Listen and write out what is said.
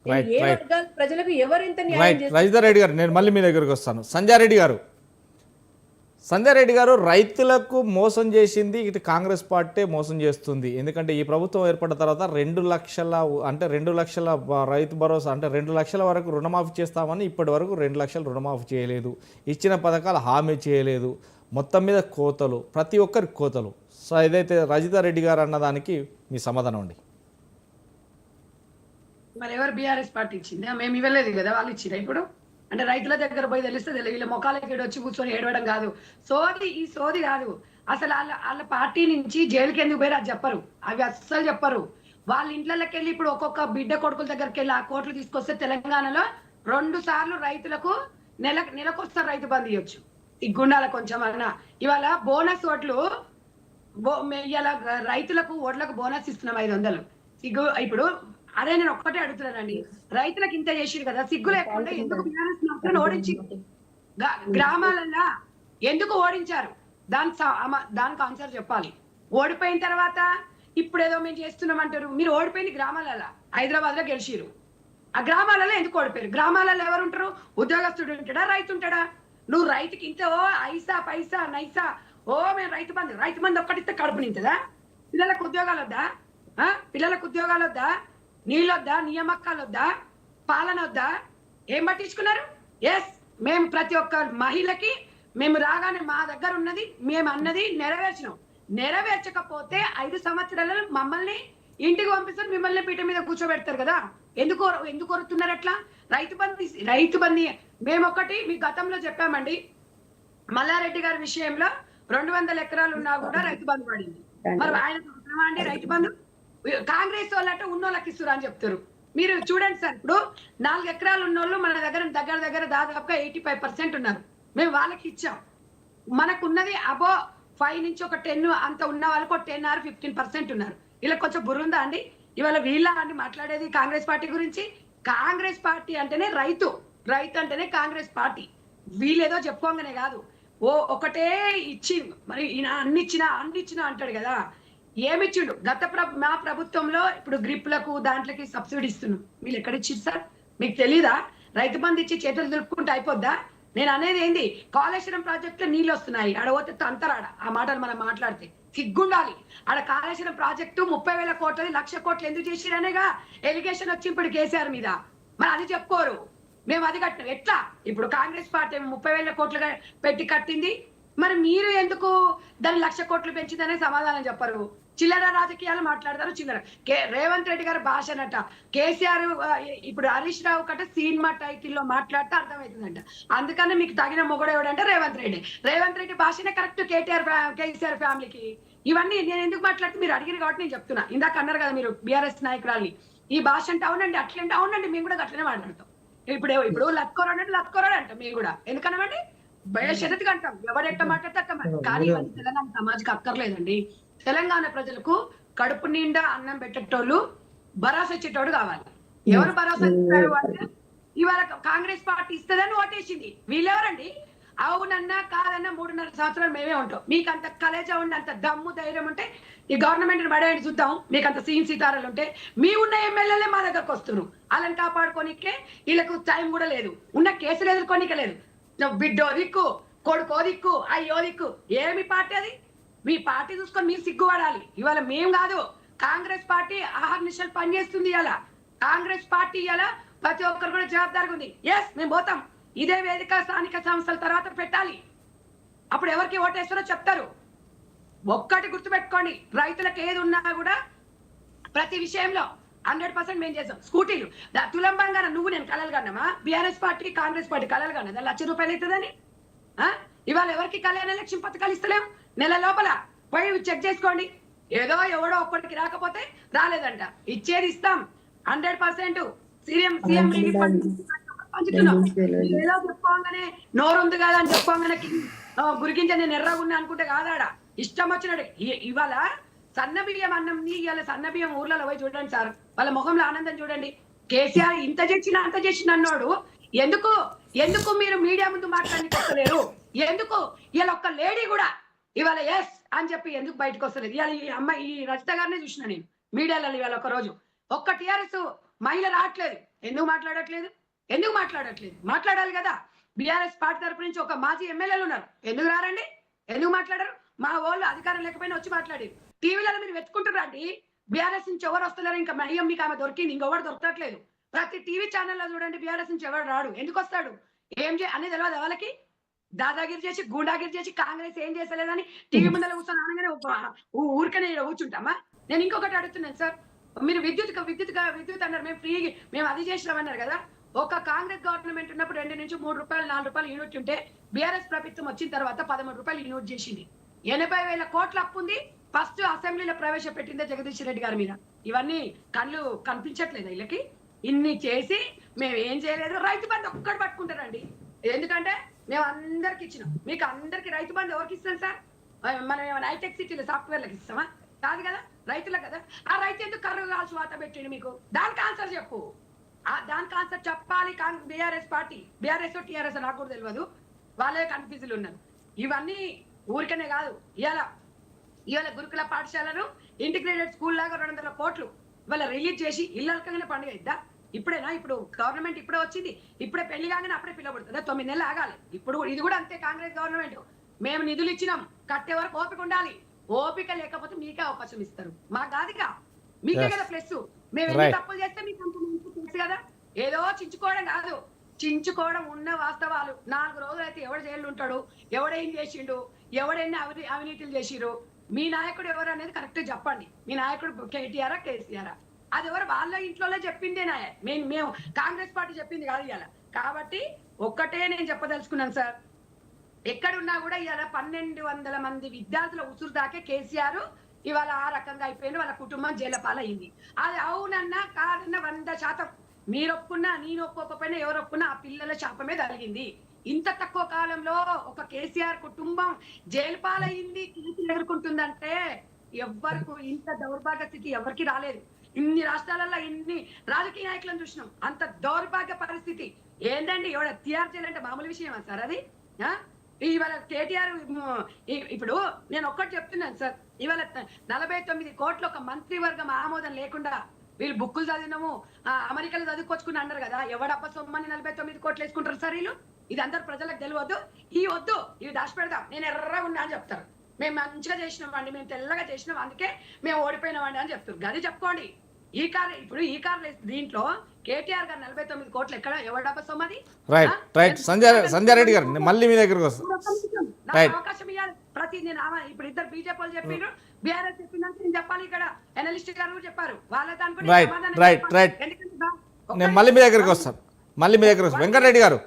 Right ఏ right వర్గాల ప్రజలకు ఎవరింత న్యాయం రైట్ చేస్తారు? రజితా రెడ్డి గారు, నేను మళ్ళీ మీ దగ్గరికి వస్తాను. సంధ్యా రెడ్డి గారు, రైతులకు మోసం చేసింది ఇటు కాంగ్రెస్ పార్టీ మోసం చేస్తుంది. ఎందుకంటే ఈ ప్రభుత్వం ఏర్పడిన తర్వాత 2 లక్షల రైతు భరోసా అంటే 2 లక్షల వరకు రుణమాఫీ చేస్తామని ఇప్పటి వరకు 2 లక్షలు రుణమాఫీ చేయలేదు. ఇచ్చిన పథకాలు హామీ చేయలేదు. మొత్తం మీద కోతలు, ప్రతి ఒక్కరికి కోతలు. సో ఏదైతే రజితా రెడ్డి గారు అన్నదానికి మీ సమాధానం అండి. మరి ఎవరు బీఆర్ఎస్ పార్టీ ఇచ్చింది? మేము ఇవ్వలేదు కదా, వాళ్ళు ఇచ్చిరా ఇప్పుడు? అంటే రైతుల దగ్గర పోయి తెలిస్తే వీళ్ళ మొఖాలకి వచ్చి కూర్చొని ఏడవడం కాదు. ఈ సోది కాదు. అసలు వాళ్ళ పార్టీ నుంచి జైలుకి ఎందుకు పోయారు అది చెప్పరు. అవి అస్సలు చెప్పరు. వాళ్ళ ఇంట్లోకి వెళ్ళి ఇప్పుడు ఒక్కొక్క బిడ్డ కొడుకుల దగ్గరికి వెళ్ళి ఆ కోట్లు తీసుకొస్తే తెలంగాణలో 2 సార్లు రైతులకు నెలకొస్తారు రైతు బంధు ఇవ్వచ్చు. ఈ గుండాల కొంచెం అన్నా ఇవాళ బోనస్ ఓట్లు ఇలా రైతులకు ఓట్లకు బోనస్ ఇస్తున్నాం 500. ఇప్పుడు అదే నేను ఒక్కటే అడుగుతున్నానండి, రైతులకు ఇంత చేసిరు కదా, సిగ్గు లేకుండా ఎందుకు బీఆర్ఎస్ మాత్రం ఓడించి గ్రామాలన్నా ఎందుకు ఓడించారు? దానికి ఆన్సర్ చెప్పాలి. ఓడిపోయిన తర్వాత ఇప్పుడు ఏదో మేము చేస్తున్నాం అంటారు. మీరు ఓడిపోయింది గ్రామాలలో, హైదరాబాద్ లో గెలిచిరు. ఆ గ్రామాలలో ఎందుకు ఓడిపోయారు? గ్రామాలలో ఎవరు ఉంటారు? ఉద్యోగస్తుడు ఉంటాడా, రైతు ఉంటాడా? నువ్వు రైతుకి ఇంత ఐసా పైసా నైసా మేము రైతు బంధు ఒక్కటిస్తే కడుపు నింతదా? పిల్లలకు ఉద్యోగాలు వద్దా? పిల్లలకు వద్దా? నీళ్ళొద్దా? నియామకాలు వద్దా? పాలన వద్దా? ఏం పట్టించుకున్నారు? ఎస్, మేము ప్రతి ఒక్క మహిళకి మేము రాగానే మా దగ్గర ఉన్నది మేము అన్నది నెరవేర్చినాం. నెరవేర్చకపోతే 5 సంవత్సరాలలో మమ్మల్ని ఇంటికి పంపిస్తారు, మిమ్మల్ని పీట మీద కూర్చోబెడతారు కదా. ఎందుకు కోరుతున్నారు అట్లా? రైతు బంధు మేము ఒకటి మీ గతంలో చెప్పామండి. మల్లారెడ్డి గారి విషయంలో 200 ఎకరాలు ఉన్నా కూడా రైతు బంధు పడింది. మరి ఆయన అండి రైతు బంధు కాంగ్రెస్ వాళ్ళంటే ఉన్నోళ్ళకి ఇస్తున్నారు అని చెప్తారు. మీరు చూడండి సార్, ఇప్పుడు 4 ఎకరాలు ఉన్నోళ్ళు మన దగ్గర దాదాపుగా 85% ఉన్నారు. మేము వాళ్ళకి ఇచ్చాం. మనకున్నది అబో 5 నుంచి ఒక 10 అంత ఉన్న వాళ్ళకి ఒక 10 or 15% ఉన్నారు. ఇలా కొంచెం బుర్రుందా అండి? ఇవాళ వీళ్ళ అండి మాట్లాడేది కాంగ్రెస్ పార్టీ గురించి. కాంగ్రెస్ పార్టీ అంటేనే రైతు అంటేనే కాంగ్రెస్ పార్టీ. వీళ్ళేదో చెప్పుకోగానే కాదు, ఒకటే ఇచ్చి మరి ఈయన అన్ని ఇచ్చినా అంటాడు కదా. ఏమిచ్చిండు? మా ప్రభుత్వంలో ఇప్పుడు గ్రిప్లకు దాంట్లకి సబ్సిడీ ఇస్తున్నాం. వీళ్ళు ఎక్కడ ఇచ్చింది సార్? మీకు తెలీదా? రైతు బంధు ఇచ్చి చేతులు దులుపుకుంటే అయిపోద్దా? నేను అనేది ఏంది, కాళేశ్వరం ప్రాజెక్ట్ లో నీళ్ళు వస్తున్నాయి, ఆడ పోతే తంతరాడ. ఆ మాటలు మనం మాట్లాడితే సిగ్గుండాలి. ఆడ కాళేశ్వరం ప్రాజెక్టు 30,000 కోట్లు 1,00,000 కోట్లు ఎందుకు చేసిరనేగా ఎలిగేషన్ వచ్చి ఇప్పుడు కేసీఆర్ మీద. మరి అది చెప్పుకోరు. మేము అది కట్టినాం. ఎట్లా? ఇప్పుడు కాంగ్రెస్ పార్టీ 30,000 కోట్లు పెట్టి కట్టింది. మరి మీరు ఎందుకు దాన్ని 1,00,000 కోట్లు పెంచిందనే సమాధానం చెప్పరు. చిల్లర రాజకీయాలు మాట్లాడతారు. రేవంత్ రెడ్డి గారి భాషనట. కేసీఆర్ ఇప్పుడు హరీష్ రావు కట్ట సినిమా టైటిల్లో మాట్లాడితే అర్థమవుతుందంట. అందుకని మీకు తగిన మొగుడు ఎవడంటే రేవంత్ రెడ్డి భాషనే కరెక్ట్. కేసీఆర్ ఫ్యామిలీకి ఇవన్నీ నేను ఎందుకు మాట్లాడితే మీరు అడిగిన కాబట్టి నేను చెప్తున్నా. ఇందాక అన్నారు కదా మీరు బీఆర్ఎస్ నాయకురాల్ని, ఈ భాష అంటే అవునండి అట్లంటే అవునండి, మేము కూడా అట్లనే మాట్లాడతాం. ఇప్పుడు లత్కోరాడు అంటాం మేము కూడా. ఎందుకన్నామండి? భయశరతిగా అంటాం. ఎవరెట్ట మాట్లాడితే అట్ట. కానీ ఇవన్నీ తెలంగాణ సమాజకి అక్కర్లేదండి. తెలంగాణ ప్రజలకు కడుపు నిండా అన్నం పెట్టేటోళ్ళు, భరోసా ఇచ్చేటోడు కావాలి. ఎవరు భరోసా ఇస్తారు అంటే ఇవాళ కాంగ్రెస్ పార్టీ ఇస్తుందని ఓటేసింది. వీళ్ళెవరండి? అవునన్నా కాదన్నా 3.5 సంవత్సరాలు మేమే ఉంటాం. మీకు అంత కలేజా ఉండి అంత దమ్ము ధైర్యం ఉంటే ఈ గవర్నమెంట్ పడేయండి చూద్దాం. మీకు అంత సీతారాలు ఉంటే మీ ఉన్న ఎమ్మెల్యేలే మా దగ్గరకు వస్తున్నారు. వాళ్ళని కాపాడుకోనికే వీళ్ళకు టైం కూడా లేదు. ఉన్న కేసులు ఎదుర్కోనికే లేదు. బిడ్డో దిక్కు, కొడుకో దిక్కు, అయ్యో దిక్కు. ఏమి పార్టీ అది? మీ పార్టీ చూసుకొని మీరు సిగ్గుపడాలి. ఇవాళ మేం కాదు, కాంగ్రెస్ పార్టీ ఆహర్నిశలు పనిచేస్తుంది. ఇవాళ కాంగ్రెస్ పార్టీ ఇవాళ ప్రతి ఒక్కరు కూడా జవాబుదారిగా ఉంది. ఎస్, మేము పోతాం. ఇదే వేదిక స్థానిక సంస్థల తర్వాత పెట్టాలి. అప్పుడు ఎవరికి ఓటేస్తారో చెప్తారు. ఒక్కటి గుర్తుపెట్టుకోండి, రైతులకు ఏది ఉన్నా కూడా ప్రతి విషయంలో 100% మేము చేసాం. స్కూటీలు తులం బంగారం నువ్వు నేను కలలు కన్నామా? బీఆర్ఎస్ పార్టీ కాంగ్రెస్ పార్టీ కలలు కన్నదా 1,00,000 రూపాయలు అవుతుందని? ఇవాళ ఎవరికి కళ్యాణ లక్ష్యం పథకాలు ఇస్తలేం? నెల లోపల పోయి చెక్ చేసుకోండి. ఎవడో ఒక్కడికి రాకపోతే రాలేదంట. ఇచ్చేది ఇస్తాం 100%. సీఎం పంచుతున్నాం. ఏదో చెప్పుకోగానే నోరుంది కదా అని చెప్పుకోగానే గురికించ నేను ఎర్రగున్నా అనుకుంటే కాదాడ ఇష్టం వచ్చినాడు. ఇవాళ సన్న బియ్యం అన్నంని ఇవాళ సన్న బియ్యం ఊర్లలో పోయి చూడండి సార్, వాళ్ళ ముఖంలో ఆనందం చూడండి. కేసీఆర్ ఇంత చేసిన అన్నాడు. ఎందుకు మీరు మీడియా ముందు మాట్లాడలేరు? ఎందుకు ఇవాళ ఒక్క లేడీ కూడా ఇవాళ ఎస్ అని చెప్పి ఎందుకు బయటకు వస్తలేదు? ఇవాళ ఈ అమ్మాయి ఈ రజిత గారినే చూసిన నేను మీడియాలో. ఇవాళ ఒక రోజు ఒక్క టీఆర్ఎస్ మహిళ రావట్లేదు. ఎందుకు మాట్లాడట్లేదు మాట్లాడాలి కదా. బీఆర్ఎస్ పార్టీ తరపు నుంచి ఒక మాజీ ఎమ్మెల్యేలు ఉన్నారు, ఎందుకు రారండి? ఎందుకు మాట్లాడరు? మా వాళ్ళు అధికారం లేకపోయినా వచ్చి మాట్లాడారు. టీవీలలో మీరు వెతుకుంటారండి, బీఆర్ఎస్ నుంచి ఎవరు వస్తున్నారు? ఇంకా మయ్యం మీకు ఆమె దొరికింది, ఇంకెవరు దొరకట్లేదు. ప్రతి టీవీ ఛానల్లో చూడండి, బీఆర్ఎస్ నుంచి ఎవరు రాడు. ఎందుకు వస్తాడు? ఏం అనేది తెలియదు వాళ్ళకి. దాదాగిరి చేసి గూండాగిరి చేసి కాంగ్రెస్ ఏం చేసలేదని టీవీ ముందర కూర్చొని అనగానే ఊరికనే కూర్చుంటామా? నేను ఇంకొకటి అడుగుతున్నాను సార్, మీరు విద్యుత్ అన్నారు, మేము అది చేసినామన్నారు కదా. ఒక కాంగ్రెస్ గవర్నమెంట్ ఉన్నప్పుడు 2 నుంచి 3 రూపాయలు 4 రూపాయలు యూనిట్ ఉంటే బీఆర్ఎస్ ప్రభుత్వం వచ్చిన తర్వాత 13 రూపాయలు యూనిట్ చేసింది. 80,000 కోట్ల అప్పు ఉంది. ఫస్ట్ అసెంబ్లీలో ప్రవేశపెట్టిందే జగదీష్ రెడ్డి గారి మీద. ఇవన్నీ కళ్ళు కనిపించట్లేదు వీళ్ళకి. ఇన్ని చేసి మేము ఏం చేయలేదు. రైతు బంధు ఒక్కటి పట్టుకుంటారండి. ఎందుకంటే మేము అందరికి ఇచ్చినాం. మీకు అందరికి రైతు బంధు ఎవరికి ఇస్తాం సార్? మనం ఏమైనా హైటెక్ సిటీలో సాఫ్ట్వేర్లకు ఇస్తామా? కాదు కదా, రైతులకు కదా. ఆ రైతు ఎందుకు కర్రు కాల్చి వాత పెట్టిండు? మీకు దానికి ఆన్సర్ చెప్పు. దానికి ఆన్సర్ చెప్పాలి బీఆర్ఎస్ పార్టీ. బీఆర్ఎస్ టీఆర్ఎస్ నాకు కూడా తెలియదు, వాళ్ళే కన్ఫ్యూజులు ఉన్నారు. ఇవన్నీ ఊరికనే కాదు. ఇవాళ గురుకుల పాఠశాలను ఇంటిగ్రేటెడ్ స్కూల్ లాగా 200 కోట్లు ఇవాళ రిలీజ్ చేసి ఇళ్ళకగానే పండుగ ఇద్దా? ఇప్పుడేనా? ఇప్పుడు గవర్నమెంట్ ఇప్పుడే వచ్చింది, ఇప్పుడే పెళ్లి కాగానే అప్పుడే పిల్లబడుతుందా? 9 నెలలు ఆగాలి. ఇప్పుడు ఇది కూడా అంతే. కాంగ్రెస్ గవర్నమెంట్ మేము నిధులు ఇచ్చినాం, కట్టే వరకు ఓపిక ఉండాలి. ఓపిక లేకపోతే మీకే అవకాశం ఇస్తారు, మాకు కాదుగా. మీకే కదా ప్లస్. మేము ఎన్ని తప్పులు చేస్తే మీకు అంత తెలుసు కదా. ఏదో చించుకోవడం కాదు, చించుకోవడం ఉన్న వాస్తవాలు. 4 రోజులు అయితే ఎవడు జైలు ఉంటాడు, ఎవడేం చేసిండు, ఎవడైనా అవినీతులు చేసిరు, మీ నాయకుడు ఎవరు అనేది కరెక్ట్ చెప్పండి. మీ నాయకుడు కేటీఆరా కేసీఆరా? అది ఎవరు? వాళ్ళ ఇంట్లో చెప్పిందే మేము కాంగ్రెస్ పార్టీ చెప్పింది కాదు ఇవాళ. కాబట్టి ఒక్కటే నేను చెప్పదలుచుకున్నాను సార్, ఎక్కడున్నా కూడా ఇవాళ 1200 మంది విద్యార్థుల ఉసురు దాకే కేసీఆర్ ఇవాళ ఆ రకంగా అయిపోయింది. వాళ్ళ కుటుంబం జైలు పాలయ్యింది. అది అవునన్నా కాదన్నా 100%. మీరు ఒప్పుకున్నా నేను ఒప్పుకోకపోయినా ఎవరు ఒప్పుకున్నా ఆ పిల్లల శాపమే కలిగింది. ఇంత తక్కువ కాలంలో ఒక కేసీఆర్ కుటుంబం జైలు పాలయ్యింది, కేసులు ఎదుర్కొంటుందంటే ఎవ్వరికి ఇంత దౌర్భాగ్య స్థితి ఎవరికి రాలేదు. ఇన్ని రాష్ట్రాలలో ఇన్ని రాజకీయ నాయకులను చూసినాం. అంత దౌర్భాగ్య పరిస్థితి ఏంటండి? ఎవడ తిహార్ జైలు అంటే మామూలు విషయమా సార్ అది? ఇవాళ కేటీఆర్ ఇప్పుడు నేను ఒక్కటి చెప్తున్నాను సార్, ఇవాళ 49 కోట్ల ఒక మంత్రివర్గం ఆమోదం లేకుండా వీళ్ళు బుక్కులు చదివినాము, అమెరికాలో చదువుకొచ్చుకుని అన్నారు కదా. ఎవడప్ప సొమ్మని 49 కోట్లు వేసుకుంటారు సార్ వీళ్ళు? ఇది అందరు ప్రజలకు తెలియవద్దు. వద్దు, ఇవి దాచిపెడదాం, నేను ఎర్రగా ఉన్నా అని చెప్తారు. మేము మంచిగా చేసినామండి, మేము తెల్లగా చేసినాం, అందుకే మేము ఓడిపోయినామండి అని చెప్తారు. గది చెప్పుకోండి. ఈ కార్ దీంట్లో కేటీఆర్ గారు 49 కోట్లు ఎక్కడ ఎవడప్ప సొమ్మది? రైట్ సంజయ్ రెడ్డి గారు, మళ్ళీ మీ దగ్గరకు వస్తాను. అవకాశం ఇవ్వాలి. నేను ఇప్పుడు ఇద్దరు బీజేపీ వాళ్ళు చెప్పారు, బీఆర్ఎస్ చెప్పిందంటే నేను చెప్పాలి. ఇక్కడ ఎనలిస్ట్ గారు కూడా చెప్పారు. వాళ్ళ దానికి నేను మళ్ళీ మీ దగ్గరకు వస్తాను. వెంకటరెడ్డి గారు